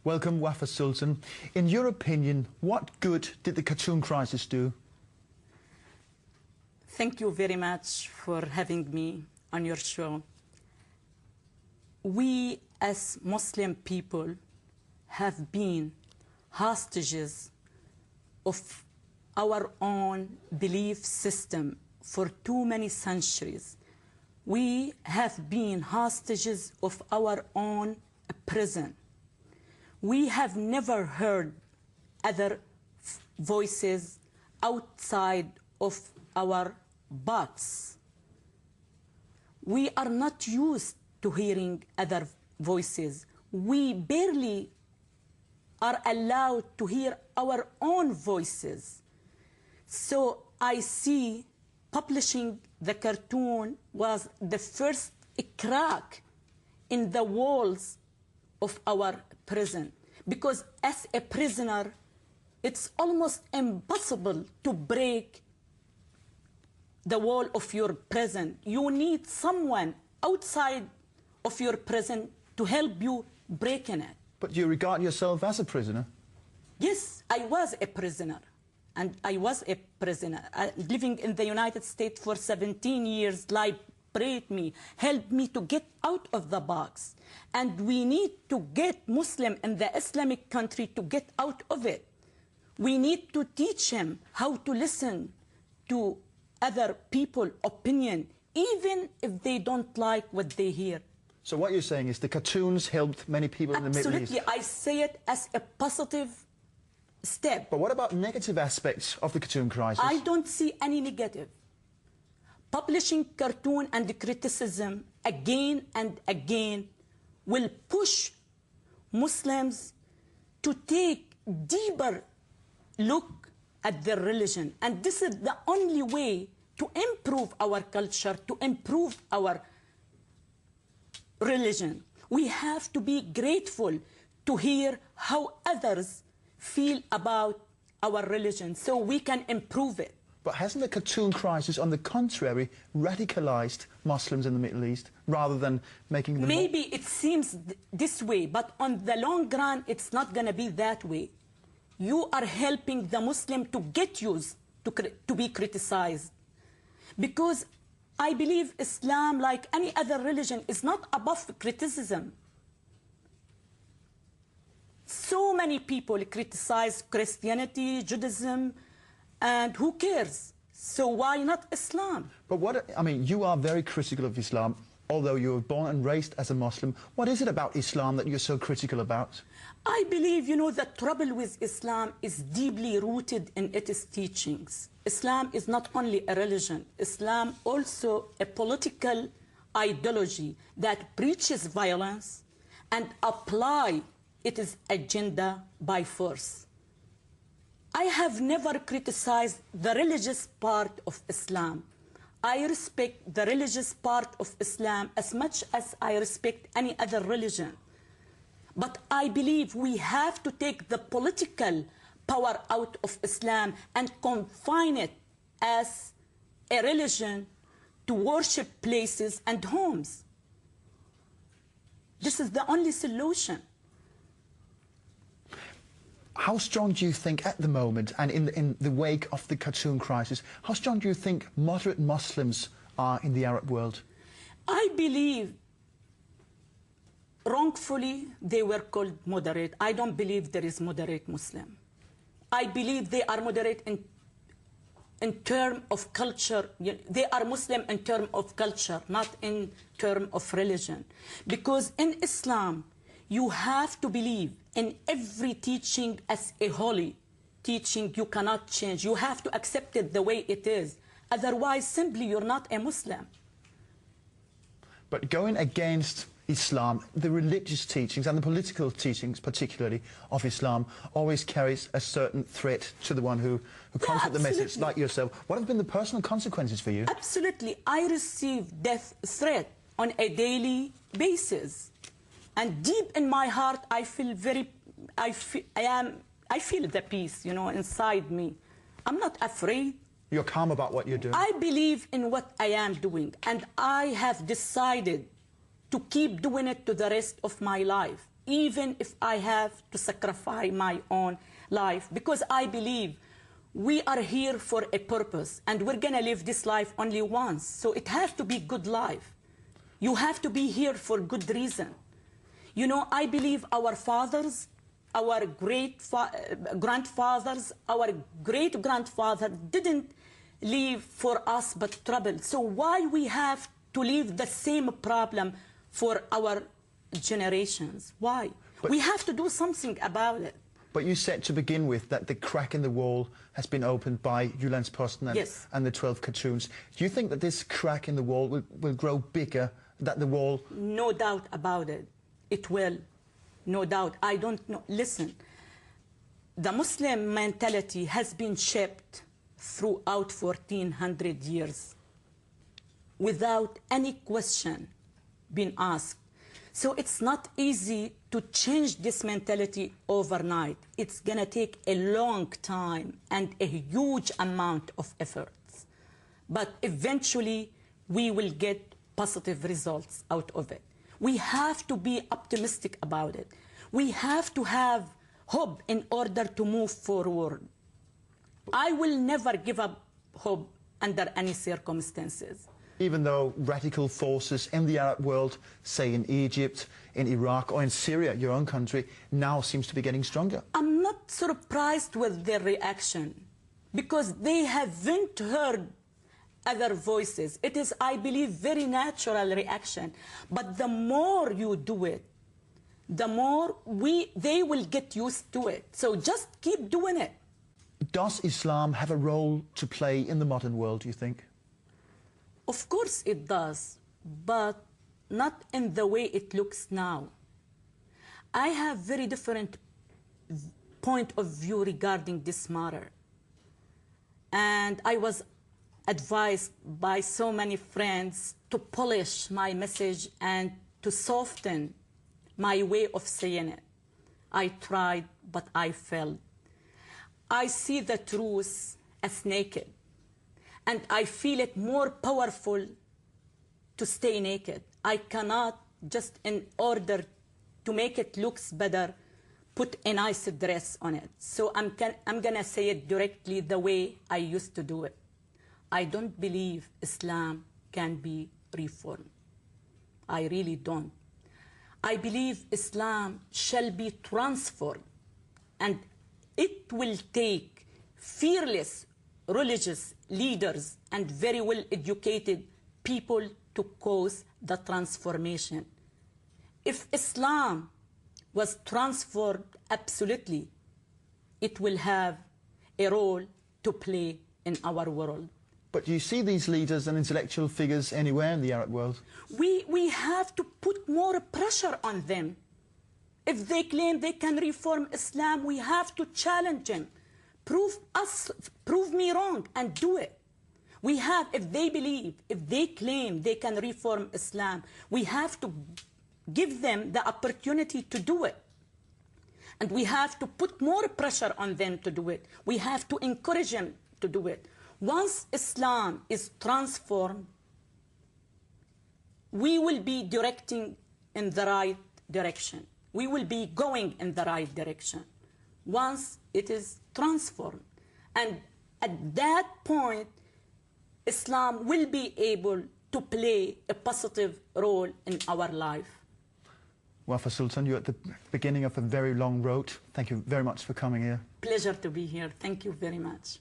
Welcome, Wafa Sultan. In your opinion, what good did the cartoon crisis do? Thank you very much for having me on your show. We as Muslim people have been hostages of our own belief system for too many centuries. We have been hostages of our own prison. We have never heard other voices outside of our box. We are not used to hearing other voices. We barely are allowed to hear our own voices. So I see publishing the cartoon was the first crack in the walls of our prison. Because as a prisoner, it's almost impossible to break the wall of your prison. You need someone outside of your prison to help you breaking it. But you regard yourself as a prisoner? Yes, I was a prisoner. And I was a prisoner. Living in the United States for 17 years, liberate me, helped me to get out of the box. And we need to get Muslim in the Islamic country to get out of it. We need to teach him how to listen to other people's opinion, even if they don't like what they hear. So what you're saying is the cartoons helped many people in the Middle East? Absolutely. I say it as a positive step. But what about negative aspects of the cartoon crisis? I don't see any negative. Publishing cartoon and criticism again and again will push Muslims to take deeper look at their religion. And this is the only way to improve our culture, to improve our religion. We have to be grateful to hear how others feel about our religion so we can improve it. But hasn't the cartoon crisis, on the contrary, radicalized Muslims in the Middle East rather than making them... Maybe it seems this way, but on the long run, it's not going to be that way. You are helping the Muslim to get used to be criticized. Because I believe Islam, like any other religion, is not above criticism. So many people criticize Christianity, Judaism, and who cares? So why not Islam? But what, I mean, you are very critical of Islam, although you were born and raised as a Muslim. What is it about Islam that you're so critical about? I believe, you know, the trouble with Islam is deeply rooted in its teachings. Islam is not only a religion. Islam also a political ideology that preaches violence and apply its agenda by force. I have never criticized the religious part of Islam. I respect the religious part of Islam as much as I respect any other religion. But I believe we have to take the political power out of Islam and confine it as a religion to worship places and homes. This is the only solution. How strong do you think at the moment, and in the wake of the cartoon crisis, how strong do you think moderate Muslims are in the Arab world? I believe wrongfully they were called moderate. I don't believe there is moderate Muslim. I believe they are moderate in terms of culture. They are Muslim in terms of culture, not in terms of religion. Because in Islam, you have to believe in every teaching as a holy teaching. You cannot change. You have to accept it the way it is. Otherwise, simply, you're not a Muslim. But going against Islam, the religious teachings and the political teachings, particularly of Islam, always carries a certain threat to the one who comes with the message, like yourself. What have been the personal consequences for you? Absolutely. I receive death threat on a daily basis. And deep in my heart, I feel the peace, you know, inside me. I'm not afraid. You're calm about what you're doing? I believe in what I am doing, and I have decided to keep doing it to the rest of my life. even if I have to sacrifice my own life, because I believe we are here for a purpose, and we're going to live this life only once. So it has to be good life. You have to be here for good reason. You know, I believe our fathers, our grandfathers, our great-grandfather didn't leave for us but trouble. So why we have to leave the same problem for our generations? Why? But we have to do something about it. But you said to begin with that the crack in the wall has been opened by Jyllands-Posten Yes. and the 12 cartoons. Do you think that this crack in the wall will grow bigger, that the wall... No doubt about it. It will. No doubt. I don't know. Listen, the Muslim mentality has been shaped throughout 1400 years without any question being asked. So it's not easy to change this mentality overnight. It's going to take a long time and a huge amount of efforts. But eventually, we will get positive results out of it. We have to be optimistic about it. We have to have hope in order to move forward. I will never give up hope under any circumstances. Even though radical forces in the Arab world, say in Egypt, in Iraq or in Syria, your own country, now seems to be getting stronger. I'm not surprised with their reaction because they haven't heard other voices. It is, I believe, very natural reaction. But the more you do it, the more they will get used to it. So just keep doing it. Does Islam have a role to play in the modern world, do you think? Of course it does, but not in the way it looks now. I have very different point of view regarding this matter. And I was advised by so many friends to polish my message and to soften my way of saying it. I tried, but I failed. I see the truth as naked, and I feel it more powerful to stay naked. I cannot, just in order to make it look better, put a nice dress on it. So I'm going to say it directly the way I used to do it. I don't believe Islam can be reformed. I really don't. I believe Islam shall be transformed, and it will take fearless religious leaders and very well-educated people to cause the transformation. If Islam was transformed absolutely, it will have a role to play in our world. But do you see these leaders and intellectual figures anywhere in the Arab world? We have to put more pressure on them. If they claim they can reform Islam, we have to challenge them. Prove me wrong and do it. We have, if they believe, if they claim they can reform Islam, we have to give them the opportunity to do it. And we have to put more pressure on them to do it. We have to encourage them to do it. Once Islam is transformed, we will be directing in the right direction. We will be going in the right direction once it is transformed. And at that point, Islam will be able to play a positive role in our life. Wafa Sultan, you're at the beginning of a very long road. Thank you very much for coming here. Pleasure to be here. Thank you very much.